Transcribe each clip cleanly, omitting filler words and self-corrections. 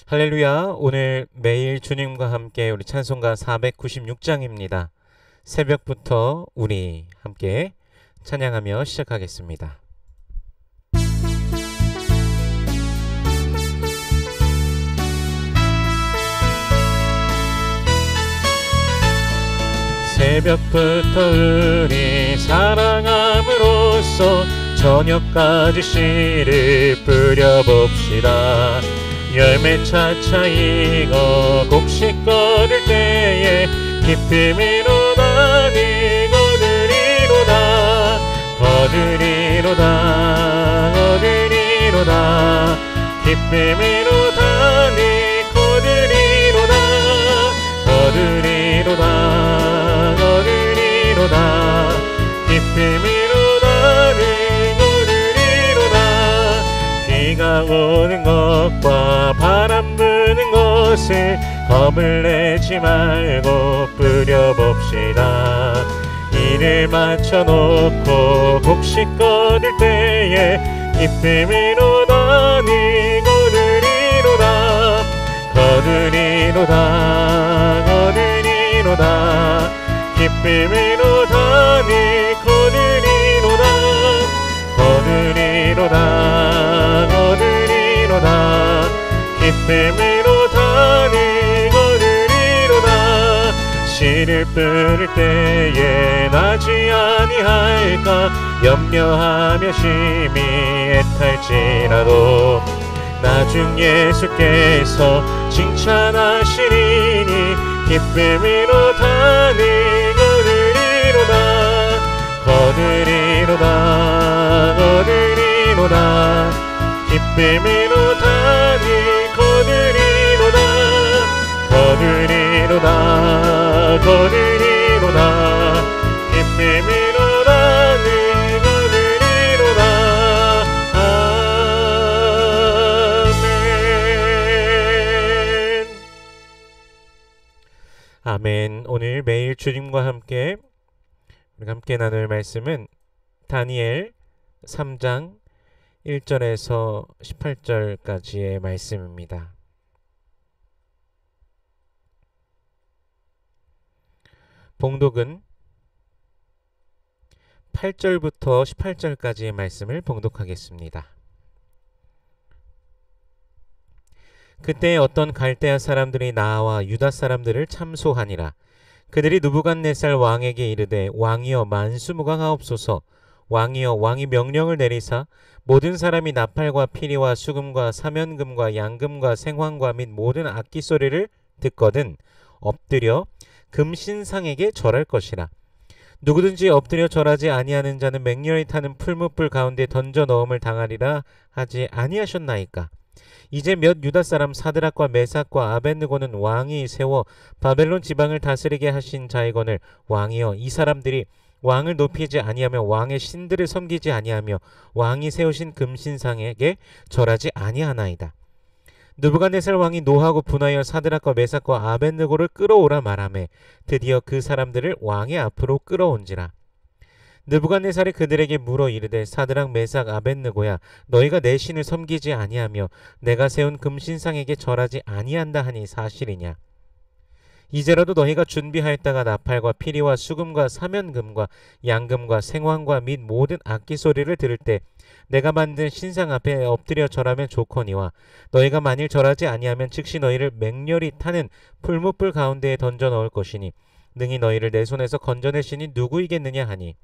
할렐루야. 오늘 매일 주님과 함께 우리 찬송가 496장입니다. 새벽부터 우리 함께 찬양하며 시작하겠습니다. 새벽부터 우리 사랑함으로써 저녁까지 씨를 뿌려봅시다. 열매 차차 익어 곡식 거둘 때에 기쁨으로 나니 거두리로다 거두리로다 거두리로다 기쁨으로 다니 거두리로다 거두리로다 거두리로다 기쁨으로 다니 거두리로다 비가 오는 것과 바람 부는 것을 겁을 내지 말고 뿌려봅시다. 이를 맞춰놓고 곡식 거둘 때에 기쁨으로 다니 거두리로다 거두리로다 거두리로다 기쁨으로 다니 거두리로다 거두리로다 거두리로다 기쁨으로 다니 거두리로다 씨를 뿌릴 때에 나지 아니할까 염려하며 심히 애탈지라도 나중 예수께서 칭찬하시리니 기쁨으로 다니 거두리로다 거두리로다 거두리로다 기쁨으로 다니 거두리로다 거두리로다 거두리로다 기쁨으로 다니 거두리로다 아멘. 아멘. 오늘 매일 주님과 함께 우리가 함께 나눌 말씀은 다니엘 3장 1절에서 18절까지의 말씀입니다. 봉독은 8절부터 18절까지의 말씀을 봉독하겠습니다. 그때 어떤 갈대아 사람들이 나와 유다 사람들을 참소하니라. 그들이 느부갓네살 왕에게 이르되 왕이여 만수무강하옵소서. 왕이여 왕이 명령을 내리사 모든 사람이 나팔과 피리와 수금과 사면금과 양금과 생황과 및 모든 악기 소리를 듣거든 엎드려 금신상에게 절할 것이라. 누구든지 엎드려 절하지 아니하는 자는 맹렬히 타는 풀무불 가운데 던져 넣음을 당하리라 하지 아니하셨나이까. 이제 몇 유다 사람 사드락과 메삭과 아벳느고는 왕이 세워 바벨론 지방을 다스리게 하신 자이거늘 왕이여 이 사람들이 왕을 높이지 아니하며 왕의 신들을 섬기지 아니하며 왕이 세우신 금신상에게 절하지 아니하나이다. 느부갓네살 왕이 노하고 분하여 사드락과 메삭과 아벳느고를 끌어오라 말하매 드디어 그 사람들을 왕의 앞으로 끌어온지라. 느부갓네살이 그들에게 물어 이르되 사드락 메삭 아벳느고야 너희가 내 신을 섬기지 아니하며 내가 세운 금신상에게 절하지 아니한다 하니 사실이냐. 이제라도 너희가 준비하였다가 나팔과 피리와 수금과 사면금과 양금과 생황과 및 모든 악기 소리를 들을 때 내가 만든 신상 앞에 엎드려 절하면 좋거니와 너희가 만일 절하지 아니하면 즉시 너희를 맹렬히 타는 풀무불 가운데에 던져 넣을 것이니 능히 너희를 내 손에서 건져낼 신이 누구이겠느냐 하니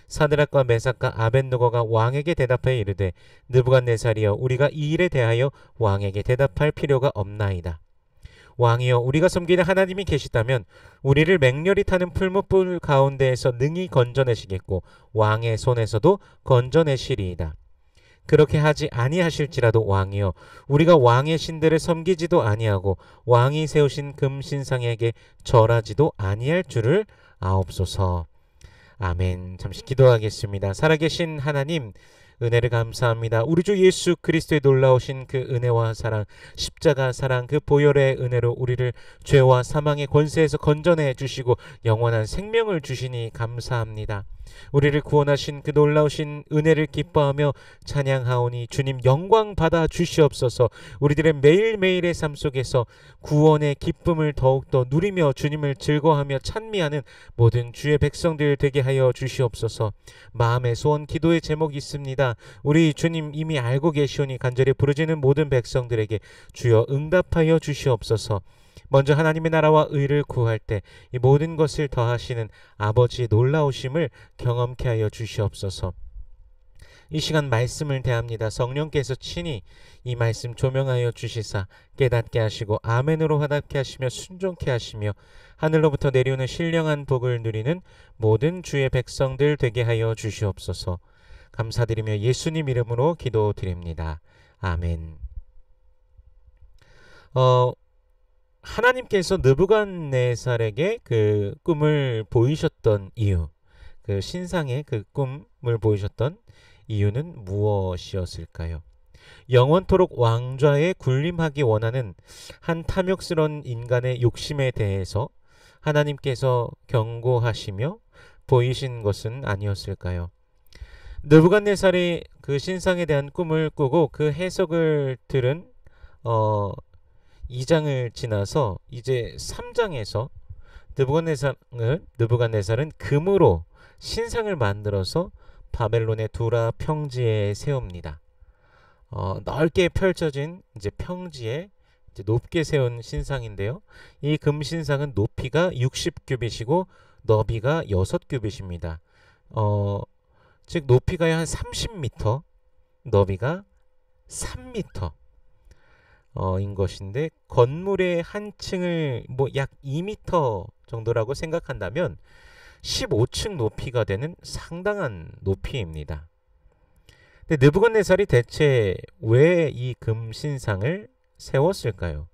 사드락과 메삭과 아벳느고가 왕에게 대답하여 이르되 느부갓네살이여 우리가 이 일에 대하여 왕에게 대답할 필요가 없나이다. 왕이여 우리가 섬기는 하나님이 계시다면 우리를 맹렬히 타는 풀무불 가운데에서 능히 건져내시겠고 왕의 손에서도 건져내시리이다. 그렇게 하지 아니하실지라도 왕이여 우리가 왕의 신들을 섬기지도 아니하고 왕이 세우신 금신상에게 절하지도 아니할 줄을 아옵소서. 아멘. 잠시 기도하겠습니다. 살아계신 하나님, 은혜를 감사합니다. 우리 주 예수 그리스도의 놀라우신 그 은혜와 사랑, 십자가 사랑, 그 보혈의 은혜로 우리를 죄와 사망의 권세에서 건져내 주시고 영원한 생명을 주시니 감사합니다. 우리를 구원하신 그 놀라우신 은혜를 기뻐하며 찬양하오니 주님 영광 받아 주시옵소서. 우리들의 매일매일의 삶 속에서 구원의 기쁨을 더욱더 누리며 주님을 즐거워하며 찬미하는 모든 주의 백성들 되게 하여 주시옵소서. 마음의 소원 기도의 제목이 있습니다. 우리 주님 이미 알고 계시오니 간절히 부르짖는 모든 백성들에게 주여 응답하여 주시옵소서. 먼저 하나님의 나라와 의를 구할 때 이 모든 것을 더하시는 아버지의 놀라우심을 경험케 하여 주시옵소서. 이 시간 말씀을 대합니다. 성령께서 친히 이 말씀 조명하여 주시사 깨닫게 하시고 아멘으로 화답게 하시며 순종케 하시며 하늘로부터 내려오는 신령한 복을 누리는 모든 주의 백성들 되게 하여 주시옵소서. 감사드리며 예수님 이름으로 기도드립니다. 아멘. 하나님께서 느부갓네살에게 그 꿈을 보이셨던 이유, 그 신상의 그 꿈을 보이셨던 이유는 무엇이었을까요? 영원토록 왕좌에 군림하기 원하는 한 탐욕스러운 인간의 욕심에 대해서 하나님께서 경고하시며 보이신 것은 아니었을까요? 느부갓네살이 그 신상에 대한 꿈을 꾸고 그 해석을 들은 2장을 지나서 이제 3장에서 느부갓네살은 금으로 신상을 만들어서 바벨론의 두라 평지에 세웁니다. 넓게 펼쳐진 이제 평지에 이제 높게 세운 신상인데요. 이 금 신상은 높이가 60규빗이고 너비가 6규빗입니다. 즉 높이가 한 30m, 너비가 3m. 인 것인데 건물의 한 층을 뭐 약 2m 정도라고 생각한다면 15층 높이가 되는 상당한 높이입니다. 근데 느부갓네살이 대체 왜 이 금신상을 세웠을까요?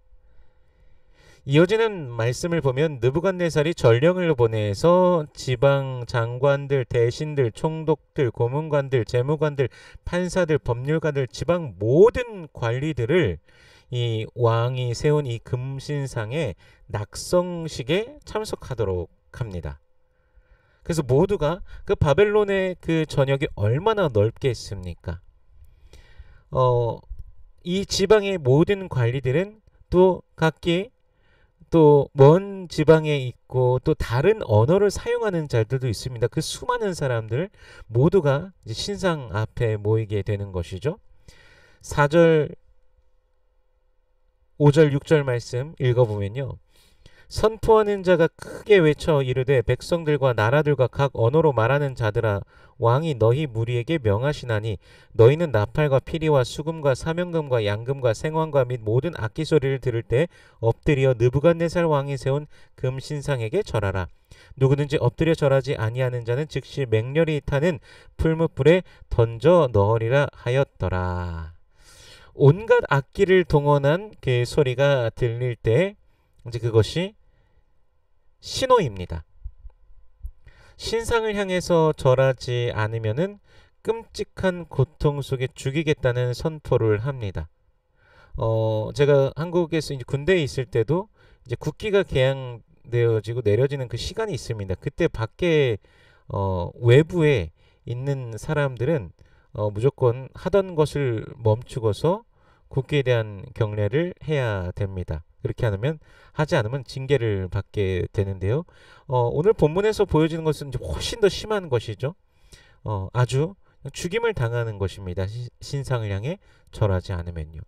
이어지는 말씀을 보면 느부갓네살이 전령을 보내서 지방 장관들, 대신들, 총독들, 고문관들, 재무관들, 판사들, 법률가들, 지방 모든 관리들을 이 왕이 세운 이 금신상의 낙성식에 참석하도록 합니다. 그래서 모두가 그 바벨론의 그 전역이 얼마나 넓게 있습니까? 이 지방의 모든 관리들은 또 각기 또 먼 지방에 있고 또 다른 언어를 사용하는 자들도 있습니다. 그 수많은 사람들 모두가 이제 신상 앞에 모이게 되는 것이죠. 4절, 5절, 6절 말씀 읽어보면요. 선포하는 자가 크게 외쳐 이르되 백성들과 나라들과 각 언어로 말하는 자들아 왕이 너희 무리에게 명하시나니 너희는 나팔과 피리와 수금과 사명금과 양금과 생황과 및 모든 악기 소리를 들을 때 엎드려 느부갓네살 왕이 세운 금신상에게 절하라. 누구든지 엎드려 절하지 아니하는 자는 즉시 맹렬히 타는 풀무불에 던져 넣으리라 하였더라. 온갖 악기를 동원한 그 소리가 들릴 때 이제 그것이 신호입니다. 신상을 향해서 절하지 않으면은 끔찍한 고통 속에 죽이겠다는 선포를 합니다. 제가 한국에서 이제 군대에 있을 때도 이제 국기가 개양되어지고 내려지는 그 시간이 있습니다. 그때 밖에 외부에 있는 사람들은 무조건 하던 것을 멈추고서 국기에 대한 경례를 해야 됩니다. 그렇게 하지 않으면 징계를 받게 되는데요. 오늘 본문에서 보여지는 것은 이제 훨씬 더 심한 것이죠. 아주 죽임을 당하는 것입니다. 신상을 향해 절하지 않으면요.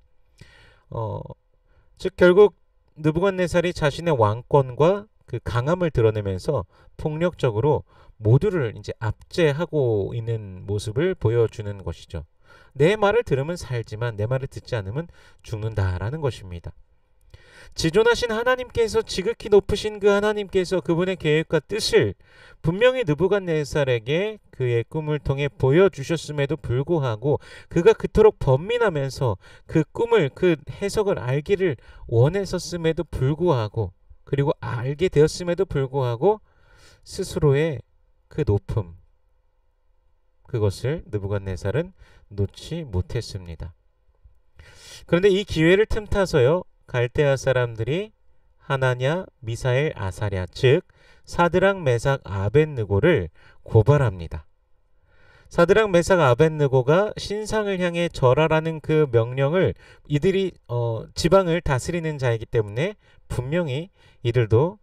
즉 결국 느부갓네살이 자신의 왕권과 그 강함을 드러내면서 폭력적으로 모두를 이제 압제하고 있는 모습을 보여주는 것이죠. 내 말을 들으면 살지만 내 말을 듣지 않으면 죽는다라는 것입니다. 지존하신 하나님께서 지극히 높으신 그 하나님께서 그분의 계획과 뜻을 분명히 느부갓네살에게 그의 꿈을 통해 보여주셨음에도 불구하고 그가 그토록 번민하면서 그 꿈을 그 해석을 알기를 원했었음에도 불구하고 그리고 알게 되었음에도 불구하고 스스로의 그 높음 그것을 느부갓네살은 놓지 못했습니다. 그런데 이 기회를 틈타서요, 갈대아 사람들이 하나냐, 미사엘, 아사랴, 즉 사드락, 메삭, 아벳느고를 고발합니다. 사드락, 메삭, 아벳느고가 신상을 향해 절하라는 그 명령을, 이들이 지방을 다스리는 자이기 때문에 분명히 이들도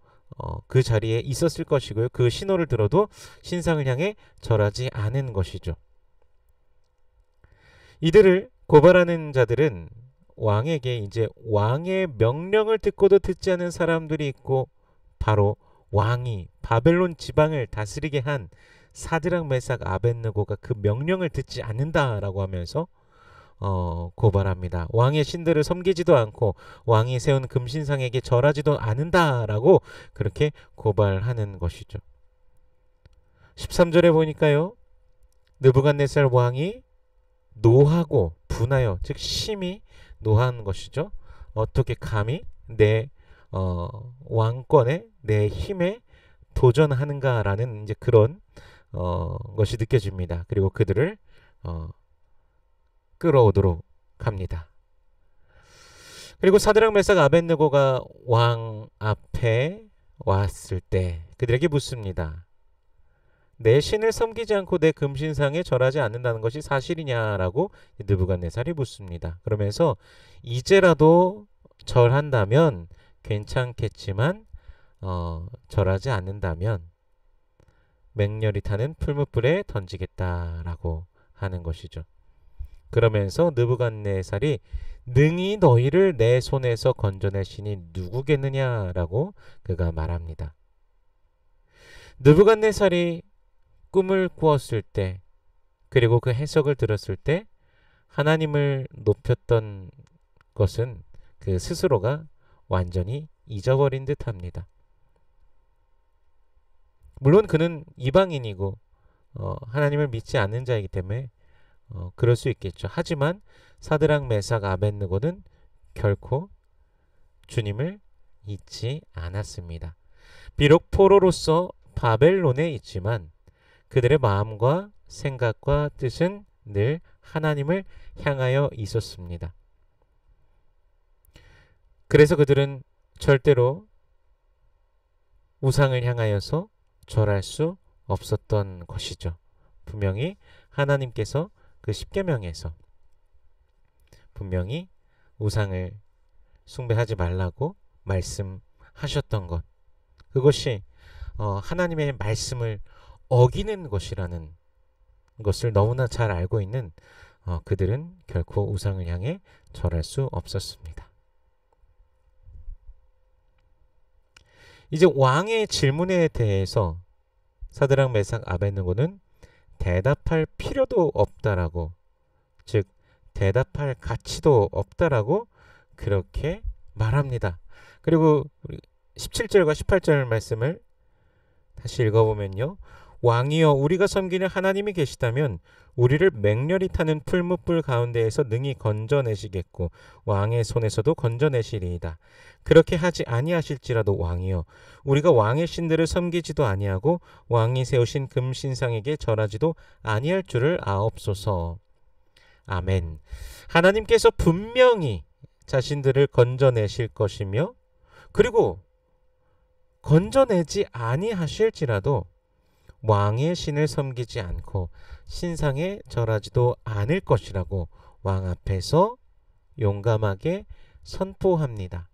그 자리에 있었을 것이고요. 그 신호를 들어도 신상을 향해 절하지 않은 것이죠. 이들을 고발하는 자들은 왕에게 이제 왕의 명령을 듣고도 듣지 않은 사람들이 있고, 바로 왕이 바벨론 지방을 다스리게 한 사드락, 메삭, 아벳느고가 그 명령을 듣지 않는다라고 하면서 고발합니다. 왕의 신들을 섬기지도 않고 왕이 세운 금신상에게 절하지도 않는다라고 그렇게 고발하는 것이죠. 13절에 보니까요, 느부갓네살 왕이 노하고 분하여, 즉 심히 노한 것이죠. 어떻게 감히 내 왕권에, 내 힘에 도전하는가라는 이제 그런 것이 느껴집니다. 그리고 그들을 끌어오도록 합니다. 그리고 사드락, 메삭, 아벳느고가 왕 앞에 왔을 때 그들에게 묻습니다. 내 신을 섬기지 않고 내 금신상에 절하지 않는다는 것이 사실이냐라고 느부갓네살이 묻습니다. 그러면서 이제라도 절한다면 괜찮겠지만 절하지 않는다면 맹렬히 타는 풀무불에 던지겠다라고 하는 것이죠. 그러면서 느부갓네살이 능히 너희를 내 손에서 건져낼 신이 누구겠느냐라고 그가 말합니다. 느부갓네살이 꿈을 꾸었을 때, 그리고 그 해석을 들었을 때 하나님을 높였던 것은 그 스스로가 완전히 잊어버린 듯합니다. 물론 그는 이방인이고 하나님을 믿지 않는 자이기 때문에 그럴 수 있겠죠. 하지만 사드락, 메삭, 아벳느고는 결코 주님을 잊지 않았습니다. 비록 포로로서 바벨론에 있지만 그들의 마음과 생각과 뜻은 늘 하나님을 향하여 있었습니다. 그래서 그들은 절대로 우상을 향하여서 절할 수 없었던 것이죠. 분명히 하나님께서 그 십계명에서 분명히 우상을 숭배하지 말라고 말씀하셨던 것, 그것이 하나님의 말씀을 어기는 것이라는 것을 너무나 잘 알고 있는 그들은 결코 우상을 향해 절할 수 없었습니다. 이제 왕의 질문에 대해서 사드락, 메삭, 아벳느고는 대답할 필요도 없다라고, 즉 대답할 가치도 없다라고 그렇게 말합니다. 그리고 17절과 18절 말씀을 다시 읽어보면요, 왕이여, 우리가 섬기는 하나님이 계시다면 우리를 맹렬히 타는 풀무불 가운데에서 능히 건져내시겠고 왕의 손에서도 건져내시리이다. 그렇게 하지 아니하실지라도 왕이여, 우리가 왕의 신들을 섬기지도 아니하고 왕이 세우신 금신상에게 절하지도 아니할 줄을 아옵소서. 아멘. 하나님께서 분명히 자신들을 건져내실 것이며, 그리고 건져내지 아니하실지라도 왕의 신을 섬기지 않고 신상에 절하지도 않을 것이라고 왕 앞에서 용감하게 선포합니다.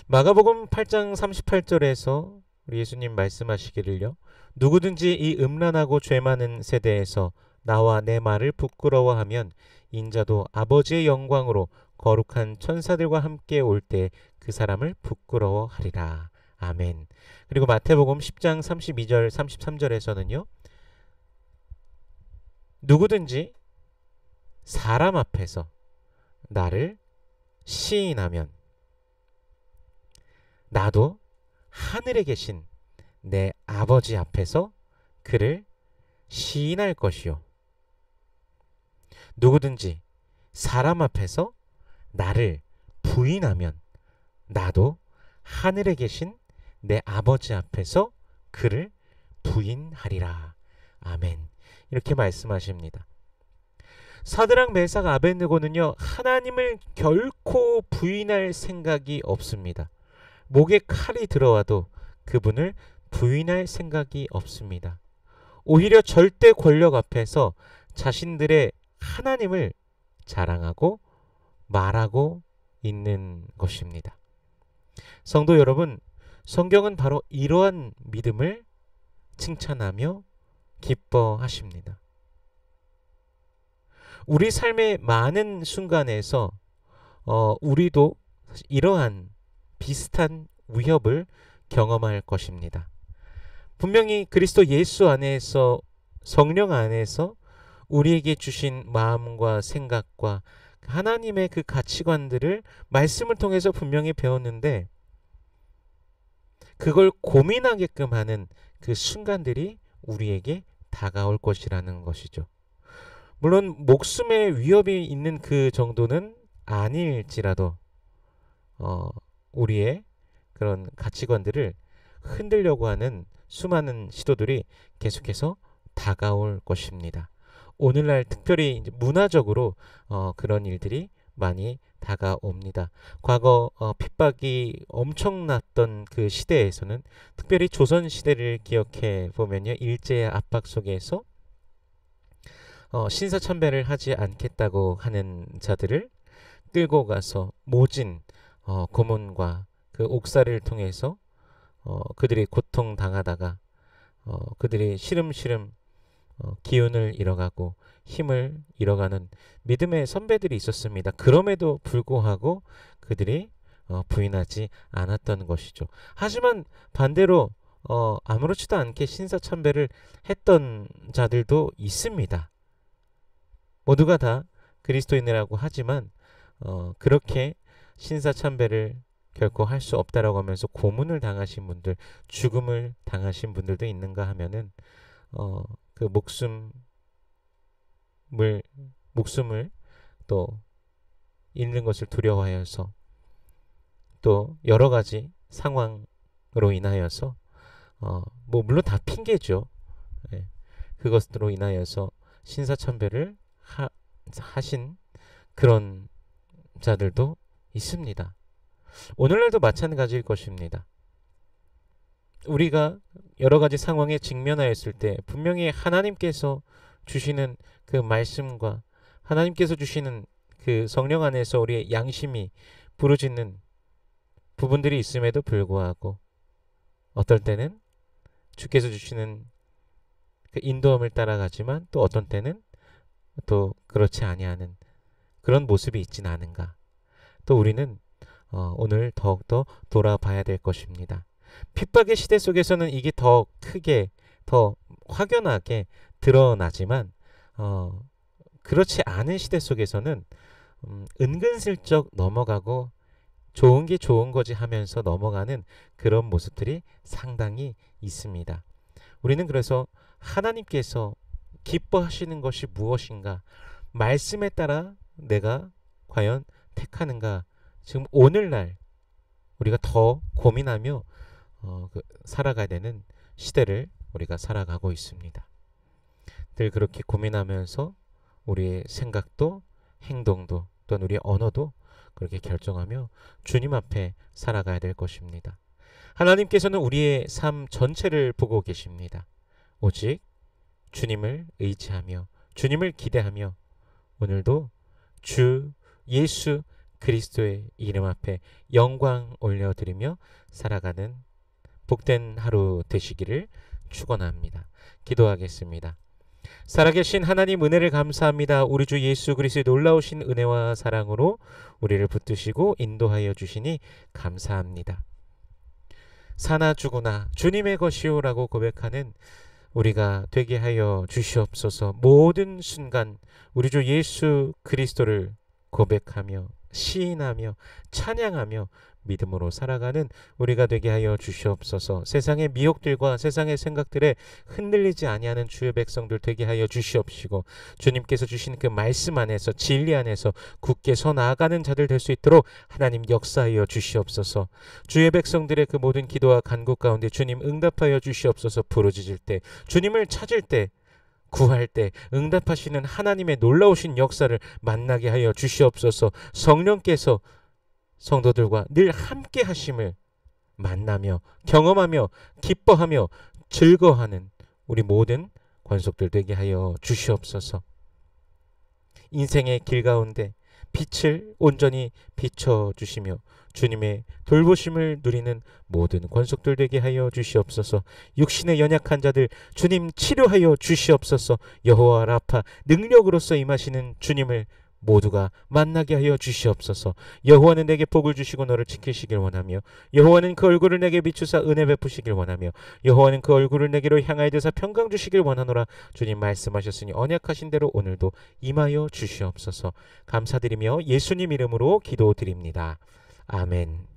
마가복음 8장 38절에서 우리 예수님 말씀하시기를요, 누구든지 이 음란하고 죄 많은 세대에서 나와 내 말을 부끄러워하면 인자도 아버지의 영광으로 거룩한 천사들과 함께 올 때 그 사람을 부끄러워하리라. 아멘. 그리고 마태복음 10장 32절 33절에서는요, 누구든지 사람 앞에서 나를 시인하면 나도 하늘에 계신 내 아버지 앞에서 그를 시인할 것이요, 누구든지 사람 앞에서 나를 부인하면 나도 하늘에 계신 내 아버지 앞에서 그를 부인하리라. 아멘. 이렇게 말씀하십니다. 사드락 메삭 아벳느고는요, 하나님을 결코 부인할 생각이 없습니다. 목에 칼이 들어와도 그분을 부인할 생각이 없습니다. 오히려 절대 권력 앞에서 자신들의 하나님을 자랑하고 말하고 있는 것입니다. 성도 여러분, 성경은 바로 이러한 믿음을 칭찬하며 기뻐하십니다. 우리 삶의 많은 순간에서 우리도 이러한 비슷한 위협을 경험할 것입니다. 분명히 그리스도 예수 안에서, 성령 안에서 우리에게 주신 마음과 생각과 하나님의 그 가치관들을 말씀을 통해서 분명히 배웠는데, 그걸 고민하게끔 하는 그 순간들이 우리에게 다가올 것이라는 것이죠. 물론 목숨의 위협이 있는 그 정도는 아닐지라도 우리의 그런 가치관들을 흔들려고 하는 수많은 시도들이 계속해서 다가올 것입니다. 오늘날 특별히 이제 문화적으로 그런 일들이 많이 다가옵니다. 과거 핍박이 엄청났던 그 시대에서는, 특별히 조선 시대를 기억해 보면요, 일제의 압박 속에서 신사참배를 하지 않겠다고 하는 자들을 끌고 가서 모진 고문과 그 옥살이를 통해서 그들이 고통당하다가 그들이 시름시름 기운을 잃어가고 힘을 잃어가는 믿음의 선배들이 있었습니다. 그럼에도 불구하고 그들이 부인하지 않았던 것이죠. 하지만 반대로 아무렇지도 않게 신사참배를 했던 자들도 있습니다. 모두가 다 그리스도인이라고 하지만 그렇게 신사참배를 결코 할 수 없다라고 하면서 고문을 당하신 분들, 죽음을 당하신 분들도 있는가 하면은 그 목숨을 또 잃는 것을 두려워하여서, 또 여러 가지 상황으로 인하여서 물론 다 핑계죠. 예. 그것으로 인하여서 신사참배를 하신 그런 자들도 있습니다. 오늘날도 마찬가지일 것입니다. 우리가 여러 가지 상황에 직면하였을 때 분명히 하나님께서 주시는 그 말씀과 하나님께서 주시는 그 성령 안에서 우리의 양심이 부르짖는 부분들이 있음에도 불구하고, 어떨 때는 주께서 주시는 그 인도함을 따라가지만 또 어떤 때는 또 그렇지 아니하는 그런 모습이 있진 않은가. 또 우리는 오늘 더욱더 돌아봐야 될 것입니다. 핍박의 시대 속에서는 이게 더 크게, 더 확연하게 드러나지만 그렇지 않은 시대 속에서는 은근슬쩍 넘어가고 좋은 게 좋은 거지 하면서 넘어가는 그런 모습들이 상당히 있습니다. 우리는 그래서 하나님께서 기뻐하시는 것이 무엇인가, 말씀에 따라 내가 과연 택하는가, 지금 오늘날 우리가 더 고민하며 살아가야 되는 시대를 우리가 살아가고 있습니다. 늘 그렇게 고민하면서 우리의 생각도 행동도 또는 우리의 언어도 그렇게 결정하며 주님 앞에 살아가야 될 것입니다. 하나님께서는 우리의 삶 전체를 보고 계십니다. 오직 주님을 의지하며 주님을 기대하며 오늘도 주 예수 그리스도의 이름 앞에 영광 올려드리며 살아가는 복된 하루 되시기를 축원합니다. 기도하겠습니다. 살아계신 하나님, 은혜를 감사합니다. 우리 주 예수 그리스도의 놀라우신 은혜와 사랑으로 우리를 붙드시고 인도하여 주시니 감사합니다. 사나 죽으나 주님의 것이오라고 고백하는 우리가 되게 하여 주시옵소서. 모든 순간 우리 주 예수 그리스도를 고백하며 시인하며 찬양하며 믿음으로 살아가는 우리가 되게 하여 주시옵소서. 세상의 미혹들과 세상의 생각들에 흔들리지 아니하는 주의 백성들 되게 하여 주시옵시고, 주님께서 주신 그 말씀 안에서, 진리 안에서 굳게 서 나아가는 자들 될 수 있도록 하나님 역사하여 주시옵소서. 주의 백성들의 그 모든 기도와 간구 가운데 주님 응답하여 주시옵소서. 부르짖을 때, 주님을 찾을 때 구할 때 응답하시는 하나님의 놀라우신 역사를 만나게 하여 주시옵소서. 성령께서 성도들과 늘 함께 하심을 만나며 경험하며 기뻐하며 즐거워하는 우리 모든 권속들 되게 하여 주시옵소서. 인생의 길 가운데 빛을 온전히 비춰주시며 주님의 돌보심을 누리는 모든 권속들 되게 하여 주시옵소서. 육신의 연약한 자들 주님 치료하여 주시옵소서. 여호와 라파 능력으로서 임하시는 주님을 모두가 만나게 하여 주시옵소서. 여호와는 내게 복을 주시고 너를 지키시길 원하며 여호와는 그 얼굴을 내게 비추사 은혜 베푸시길 원하며 여호와는 그 얼굴을 내게로 향하여 드사 평강 주시길 원하노라. 주님 말씀하셨으니 언약하신 대로 오늘도 임하여 주시옵소서. 감사드리며 예수님 이름으로 기도드립니다. 아멘.